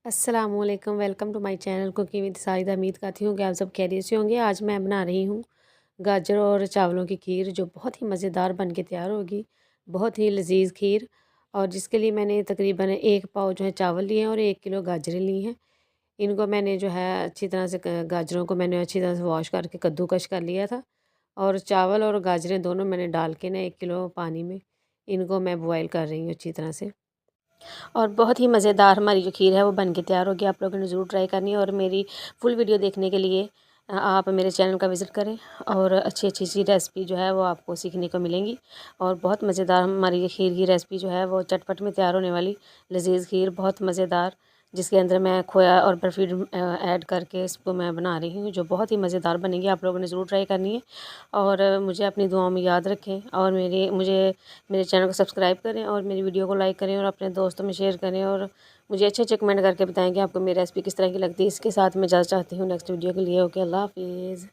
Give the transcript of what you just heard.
अस्सलामुअलैकुम, welcome to my channel cooking with Sahida. उम्मीद करती हूँ कि आप सब खैरियत से होंगे। आज मैं बना रही हूँ गाजर और चावलों की खीर, जो बहुत ही मज़ेदार बन के तैयार होगी। बहुत ही लजीज खीर। और जिसके लिए मैंने तकरीबन 1 पाव जो है चावल लिए हैं और 1 किलो गाजरें ली हैं। इनको मैंने जो है अच्छी तरह से गाजरों को मैंने अच्छी तरह से वॉश करके कद्दूकश कर लिया था। और चावल और गाजरें दोनों मैंने डाल के ना 1 किलो पानी में इनको मैं बॉयल कर रही हूँ अच्छी तरह से। और बहुत ही मज़ेदार हमारी जो खीर है वो बन के तैयार होगी। आप लोगों ने ज़रूर ट्राई करनी है। और मेरी फुल वीडियो देखने के लिए आप मेरे चैनल का विज़िट करें। और अच्छी अच्छी सी रेसिपी जो है वो आपको सीखने को मिलेंगी। और बहुत मज़ेदार हमारी ये खीर की रेसिपी जो है वो चटपट में तैयार होने वाली लजीज खीर, बहुत मज़ेदार, जिसके अंदर मैं खोया और बर्फ़ी ऐड करके इसको मैं बना रही हूँ, जो बहुत ही मज़ेदार बनेगी। आप लोगों ने ज़रूर ट्राई करनी है। और मुझे अपनी दुआओं में याद रखें। और मेरे चैनल को सब्सक्राइब करें और मेरी वीडियो को लाइक करें और अपने दोस्तों में शेयर करें। और मुझे अच्छे अच्छे कमेंट करके बताएं कि आपको मेरी रेसिपी किस तरह की लगती है। इसके साथ मैं इजाज़त चाहती हूँ नेक्स्ट वीडियो के लिए। ओके, अल्लाह हाफिज़।